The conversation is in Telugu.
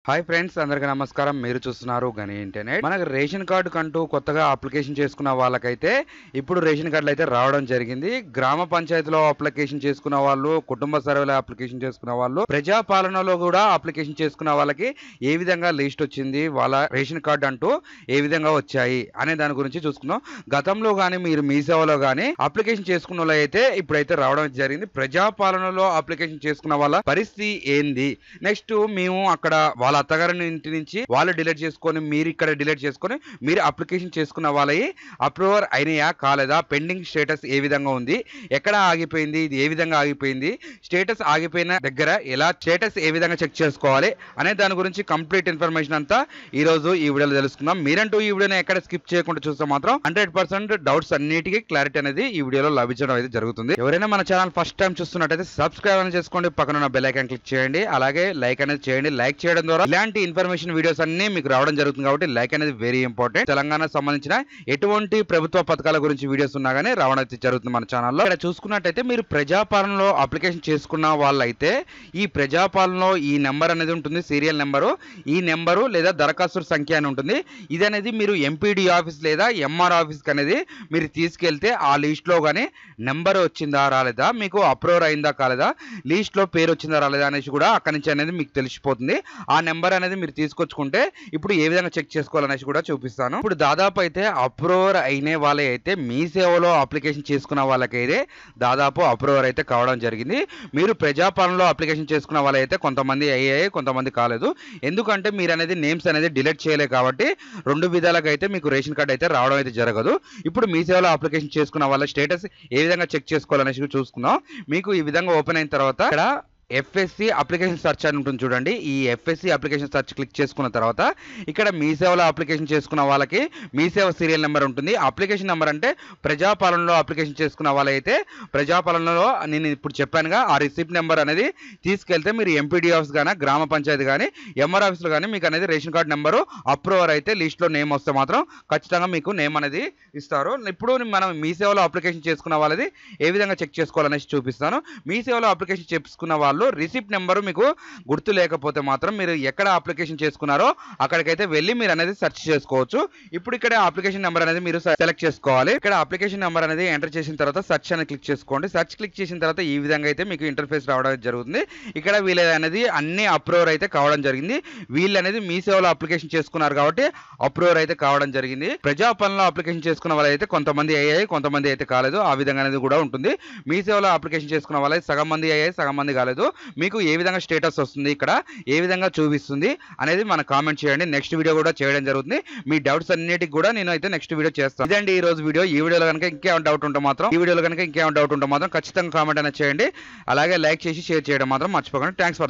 హాయ్ ఫ్రెండ్స్, అందరికీ నమస్కారం. మీరు చూస్తున్నారు గని ఇంటర్నెట్. మనకు రేషన్ కార్డు కంటూ కొత్తగా అప్లికేషన్ చేసుకున్న వాళ్ళకైతే ఇప్పుడు రేషన్ కార్డులు అయితే రావడం జరిగింది. గ్రామ పంచాయతీలో అప్లికేషన్ చేసుకున్న వాళ్ళు, కుటుంబ సర్వేలో అప్లికేషన్ చేసుకున్న వాళ్ళు, ప్రజాపాలనలో కూడా అప్లికేషన్ చేసుకున్న వాళ్ళకి ఏ విధంగా లిస్ట్ వచ్చింది, వాళ్ళ రేషన్ కార్డు అంటూ ఏ విధంగా వచ్చాయి అనే దాని గురించి చూసుకుందాం. గతంలో కానీ మీరు మీ సేవలో కానీ అప్లికేషన్ చేసుకున్న వాళ్ళు అయితే ఇప్పుడైతే రావడం జరిగింది. ప్రజాపాలనలో అప్లికేషన్ చేసుకున్న వాళ్ళ పరిస్థితి ఏంది, నెక్స్ట్ మేము అక్కడ వాళ్ళ అత్తగారిని ఇంటి నుంచి వాళ్ళు డిలీట్ చేసుకొని మీరు ఇక్కడ డిలీట్ చేసుకొని మీరు అప్లికేషన్ చేసుకున్న వాళ్ళవి అప్రూవర్ అయినయా కాలేదా, పెండింగ్ స్టేటస్ ఏ విధంగా ఉంది, ఎక్కడ ఆగిపోయింది, ఇది ఏ విధంగా ఆగిపోయింది, స్టేటస్ ఆగిపోయిన దగ్గర ఎలా స్టేటస్ ఏ విధంగా చెక్ చేసుకోవాలి అనే దాని గురించి కంప్లీట్ ఇన్ఫర్మేషన్ అంతా ఈ రోజు ఈ వీడియోలో తెలుసుకుందాం. మీరంటూ ఈ వీడియోని ఎక్కడ స్కిప్ చేయకుండా చూస్తే మాత్రం 100% డౌట్స్ అన్నిటికీ క్లారిటీ అనేది ఈ వీడియోలో లభించడం అయితే జరుగుతుంది. ఎవరైనా మన ఛానల్ ఫస్ట్ టైం చూస్తున్నట్టయితే సబ్స్క్రైబ్ అనేది చేసుకోండి, పక్కన ఉన్న బెల్ ఐకాన్ క్లిక్ చేయండి, అలాగే లైక్ అనేది చేయండి. లైక్ చేయడం ద్వారా ఇలాంటి ఇన్ఫర్మేషన్ వీడియోస్ అన్ని మీకు రావడం జరుగుతుంది కాబట్టి లైక్ అనేది వెరీ ఇంపార్టెంట్. తెలంగాణకు సంబంధించిన ఎటువంటి ప్రభుత్వ పథకాల గురించి వీడియోస్ ఉన్నా కానీ రావడం అయితే జరుగుతుంది మన ఛానల్లో. ఇక్కడ చూసుకున్నట్టయితే మీరు ప్రజాపాలనలో అప్లికేషన్ చేసుకున్న వాళ్ళైతే ఈ ప్రజాపాలనలో ఈ నెంబర్ అనేది ఉంటుంది, సీరియల్ నెంబరు. ఈ నెంబరు లేదా దరఖాస్తు సంఖ్య అని ఉంటుంది. ఇది అనేది మీరు ఎంపీడీ ఆఫీస్ లేదా ఎంఆర్ ఆఫీస్కి అనేది మీరు తీసుకెళ్తే ఆ లిస్ట్లో కానీ నెంబర్ వచ్చిందా రాలేదా, మీకు అప్రూవర్ అయిందా కాలేదా, లిస్ట్లో పేరు వచ్చిందా రాలేదా అనేసి కూడా అక్కడి నుంచి అనేది మీకు తెలిసిపోతుంది. ఆ నెంబర్ అనేది మీరు తీసుకొచ్చుకుంటే ఇప్పుడు ఏ విధంగా చెక్ చేసుకోవాలనేసి కూడా చూపిస్తాను. ఇప్పుడు దాదాపు అయితే అప్రూవర్ అయిన వాళ్ళే అయితే మీ సేవలో అప్లికేషన్ చేసుకున్న వాళ్ళకైతే దాదాపు అప్రూవర్ అయితే కావడం జరిగింది. మీరు ప్రజాపాలనలో అప్లికేషన్ చేసుకున్న వాళ్ళైతే కొంతమంది అయ్యాయి, కొంతమంది కాలేదు. ఎందుకంటే మీరు అనేది నేమ్స్ అనేది డిలీట్ చేయలేదు కాబట్టి రెండు విధాలుగా అయితే మీకు రేషన్ కార్డు అయితే రావడం అయితే జరగదు. ఇప్పుడు మీ సేవలో అప్లికేషన్ చేసుకున్న వాళ్ళ స్టేటస్ ఏ విధంగా చెక్ చేసుకోవాలనేసి చూసుకుందాం. మీకు ఈ విధంగా ఓపెన్ అయిన తర్వాత ఇక్కడ ఎఫ్ఎస్సి అప్లికేషన్ సెర్చ్ అని ఉంటుంది చూడండి. ఈ ఎఫ్ఎస్సి అప్లికేషన్ సెర్చ్ క్లిక్ చేసుకున్న తర్వాత ఇక్కడ మీ సేవలో అప్లికేషన్ చేసుకున్న వాళ్ళకి మీ సేవ సీరియల్ నెంబర్ ఉంటుంది. అప్లికేషన్ నెంబర్ అంటే ప్రజాపాలనలో అప్లికేషన్ చేసుకున్న వాళ్ళైతే ప్రజాపాలనలో నేను ఇప్పుడు చెప్పానుగా ఆ రిసిప్ట్ నెంబర్ అనేది తీసుకెళ్తే మీరు ఎంపీడీ ఆఫీస్ కానీ గ్రామ పంచాయతీ కానీ ఎంఆర్ ఆఫీస్లో కానీ మీకు అనేది రేషన్ కార్డు నెంబరు అప్రూవర్ అయితే లిస్ట్లో నేమ్ వస్తే మాత్రం ఖచ్చితంగా మీకు నేమ్ అనేది ఇస్తారు. ఇప్పుడు మనం మీ సేవలో అప్లికేషన్ చేసుకున్న వాళ్ళది ఏ విధంగా చెక్ చేసుకోవాలనేసి చూపిస్తాను. మీ సేవలో అప్లికేషన్ చేసుకున్న వాళ్ళు రిసిప్ట్ నెంబరు మీకు గుర్తు లేకపోతే మాత్రం మీరు ఎక్కడ అప్లికేషన్ చేసుకున్నారో అక్కడికైతే వెళ్ళి మీరు అనేది సెర్చ్ చేసుకోవచ్చు. ఇప్పుడు ఇక్కడ అప్లికేషన్ నెంబర్ అనేది మీరు సెలెక్ట్ చేసుకోవాలి. ఇక్కడ అప్లికేషన్ నెంబర్ అనేది ఎంటర్ చేసిన తర్వాత సెర్చ్ అనేది క్లిక్ చేసుకోండి. సెర్చ్ క్లిక్ చేసిన తర్వాత ఈ విధంగా అయితే మీకు ఇంటర్ఫేస్ రావడం జరుగుతుంది. ఇక్కడ వీళ్ళ అనేది అన్ని అప్రూవర్ అయితే కావడం జరిగింది. వీళ్ళు అనేది మీ సేవలో అప్లికేషన్ చేసుకున్నారు కాబట్టి అప్రూవర్ అయితే కావడం జరిగింది. ప్రజాపాలనలో అప్లికేషన్ చేసుకున్న వాళ్ళైతే కొంతమంది అయ్యాయి, కొంతమంది అయితే కాలేదు. ఆ విధంగా అనేది కూడా ఉంటుంది. మీ సేవలో అప్లికేషన్ చేసుకున్న వాళ్ళైతే సగం మంది అయ్యాయి, సగం మంది కాలేదు. మీకు ఏ విధంగా స్టేటస్ వస్తుంది, ఇక్కడ ఏ విధంగా చూపిస్తుంది అనేది మన కామెంట్ చేయండి. నెక్స్ట్ వీడియో కూడా చేయడం జరుగుతుంది. మీ డౌట్స్ అన్నిటికి కూడా నేను అయితే నెక్స్ట్ వీడియో చేస్తాను. ఇదండి ఈ రోజు వీడియో. ఈ వీడియోలో కనుక ఇంకేమైనా డౌట్ ఉంటే మాత్రం ఖచ్చితంగా కామెంట్ అనేది చేయండి. అలాగే లైక్ చేసి షేర్ చేయడం మాత్రం మర్చిపోకండి. Thanks for